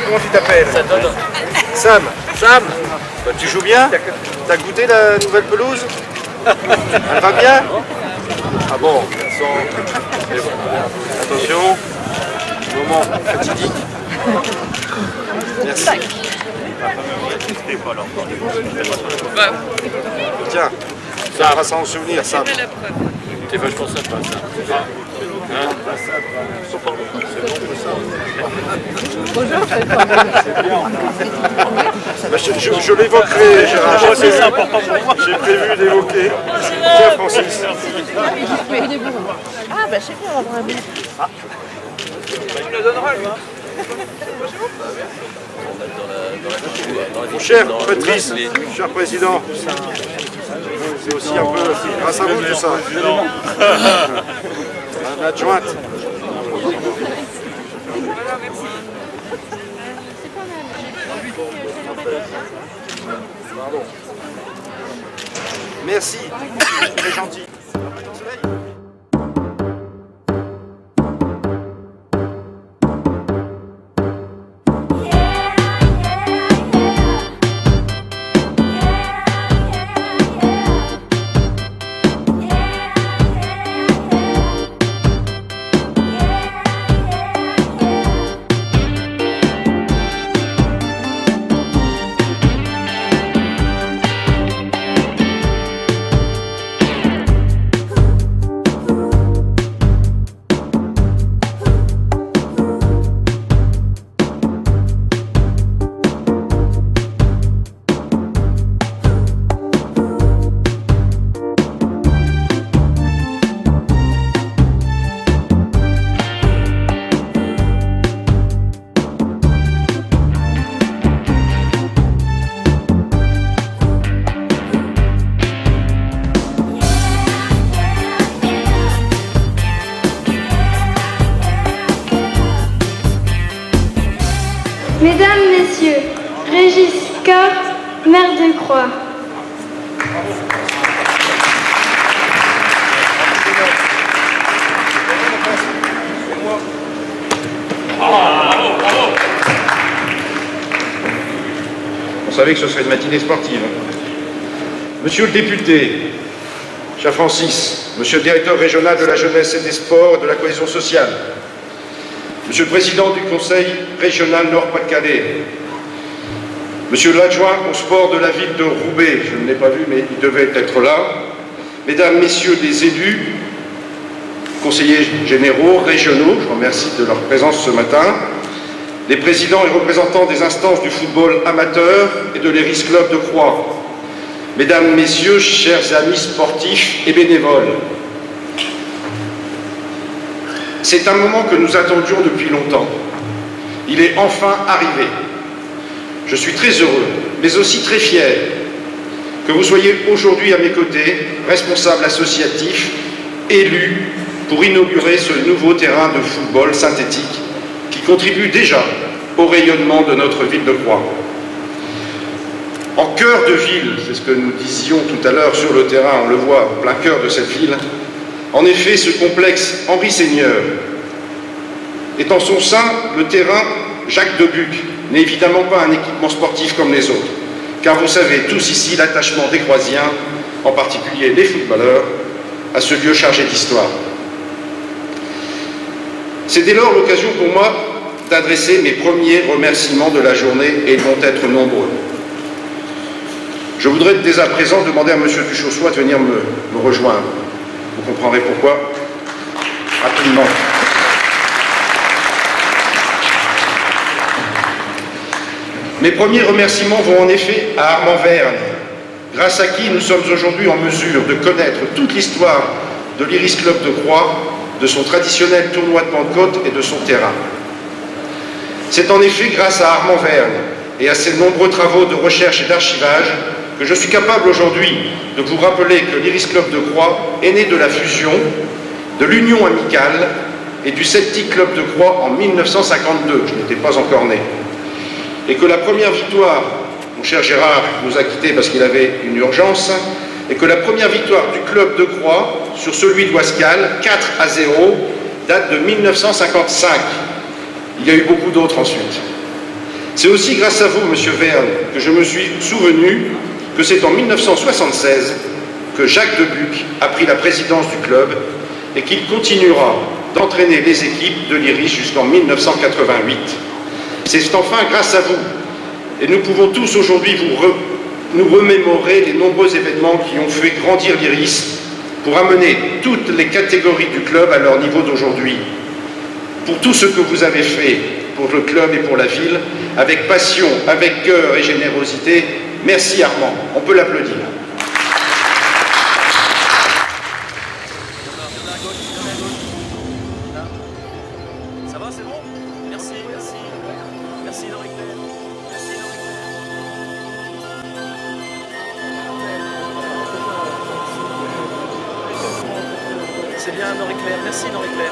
comment tu t'appelles? Sam. Sam, bah, tu joues bien? T'as goûté la nouvelle pelouse? Elle va bien? Ah bon, attention, moment fatidique. Merci. Tiens, ça fera ça en souvenir, Sam. T'es vachement sympa, ça. Hein? Je l'évoquerai, Gérard. C'est important pour moi. J'ai prévu d'évoquer. Tiens, Francis. Ah, bah, je sais qu'on va avoir un but. Tu me la donneras, lui. Cher Patrice, cher président, c'est aussi un peu grâce à vous tout ça. Madame l'adjointe. Pardon. Merci, très gentil. Mesdames, Messieurs, Régis Cor, maire de Croix. On savait que ce serait une matinée sportive. Monsieur le député, cher Francis, monsieur le directeur régional de la jeunesse et des sports et de la cohésion sociale, monsieur le président du conseil régional Nord-Pas-de-Calais, monsieur l'adjoint au sport de la ville de Roubaix, je ne l'ai pas vu mais il devait être là, mesdames, messieurs les élus, conseillers généraux, régionaux, je vous remercie de leur présence ce matin, les présidents et représentants des instances du football amateur et de l'Iris Club de Croix, mesdames, messieurs, chers amis sportifs et bénévoles, c'est un moment que nous attendions depuis longtemps. Il est enfin arrivé. Je suis très heureux, mais aussi très fier que vous soyez aujourd'hui à mes côtés, responsables associatifs, élus, pour inaugurer ce nouveau terrain de football synthétique qui contribue déjà au rayonnement de notre ville de Croix. En cœur de ville, c'est ce que nous disions tout à l'heure sur le terrain, on le voit, en plein cœur de cette ville. En effet, ce complexe Henri Seigneur est en son sein le terrain Jacques Debuc, n'est évidemment pas un équipement sportif comme les autres, car vous savez tous ici l'attachement des Croisiens, en particulier les footballeurs, à ce lieu chargé d'histoire. C'est dès lors l'occasion pour moi d'adresser mes premiers remerciements de la journée, et ils vont être nombreux. Je voudrais dès à présent demander à M. Duchossois de venir me rejoindre. Vous comprendrez pourquoi rapidement. Mes premiers remerciements vont en effet à Armand Verne, grâce à qui nous sommes aujourd'hui en mesure de connaître toute l'histoire de l'Iris Club de Croix, de son traditionnel tournoi de Pentecôte et de son terrain. C'est en effet grâce à Armand Verne et à ses nombreux travaux de recherche et d'archivage que je suis capable aujourd'hui de vous rappeler que l'Iris Club de Croix est né de la fusion, de l'union amicale et du Celtic Club de Croix en 1952. Je n'étais pas encore né. Et que la première victoire, mon cher Gérard nous a quittés parce qu'il avait une urgence, et que la première victoire du club de Croix sur celui de Wascal, 4-0, date de 1955. Il y a eu beaucoup d'autres ensuite. C'est aussi grâce à vous, Monsieur Verne, que je me suis souvenu que c'est en 1976 que Jacques Debuc a pris la présidence du club et qu'il continuera d'entraîner les équipes de l'Iris jusqu'en 1988. C'est enfin grâce à vous, et nous pouvons tous aujourd'hui nous remémorer les nombreux événements qui ont fait grandir l'Iris pour amener toutes les catégories du club à leur niveau d'aujourd'hui. Pour tout ce que vous avez fait pour le club et pour la ville, avec passion, avec cœur et générosité, merci Armand, on peut l'applaudir. Ça va, c'est bon? Merci, merci. Merci Henri-Claire. Merci Henri-Claire. C'est bien Henri-Claire, merci Henri-Claire.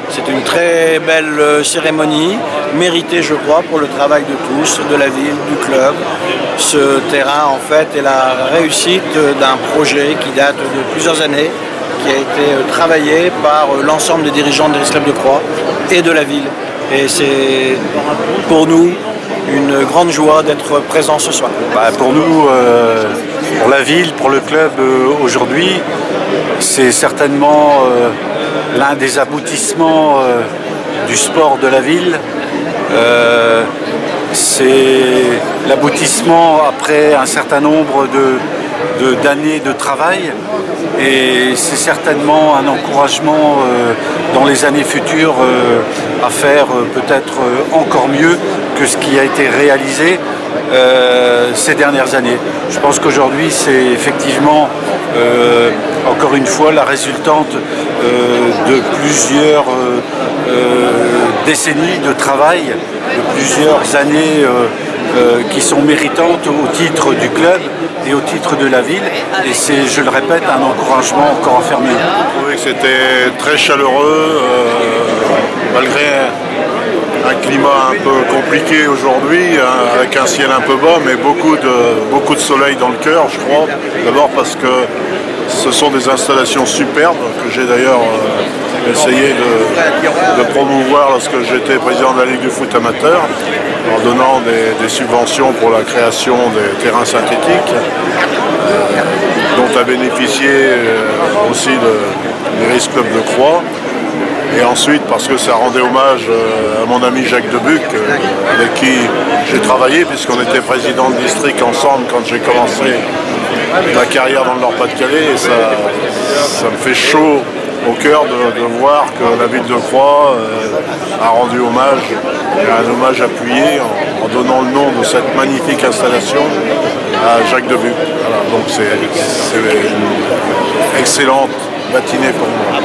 C'est une très belle cérémonie, méritée je crois pour le travail de tous, de la ville, du club. Ce terrain en fait est la réussite d'un projet qui date de plusieurs années, qui a été travaillé par l'ensemble des dirigeants de l'Iris Club de Croix et de la ville. Et c'est pour nous une grande joie d'être présent ce soir. Pour nous, pour la ville, pour le club aujourd'hui, c'est certainement l'un des aboutissements du sport de la ville. C'est l'aboutissement après un certain nombre d'années de travail et c'est certainement un encouragement dans les années futures à faire peut-être encore mieux que ce qui a été réalisé ces dernières années. Je pense qu'aujourd'hui c'est effectivement encore une fois la résultante de plusieurs décennies de travail, de plusieurs années qui sont méritantes au titre du club et au titre de la ville. Et c'est, je le répète, un encouragement encore à faire mieux. Je trouvais que c'était très chaleureux, malgré un climat un peu compliqué aujourd'hui, hein, avec un ciel un peu bas, mais beaucoup de soleil dans le cœur, je crois. D'abord parce que ce sont des installations superbes que j'ai d'ailleurs essayé de promouvoir lorsque j'étais président de la Ligue du foot amateur, en donnant des subventions pour la création des terrains synthétiques, dont a bénéficié aussi l'Iris Club de Croix. Et ensuite parce que ça rendait hommage à mon ami Jacques Debuc, avec qui j'ai travaillé, puisqu'on était président de district ensemble quand j'ai commencé ma carrière dans le Nord-Pas-de-Calais. Et ça me fait chaud au cœur de voir que la ville de Croix a rendu hommage, un hommage appuyé en donnant le nom de cette magnifique installation à Jacques Debuc. Voilà, donc c'est une excellente matinée pour moi.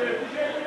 Allez.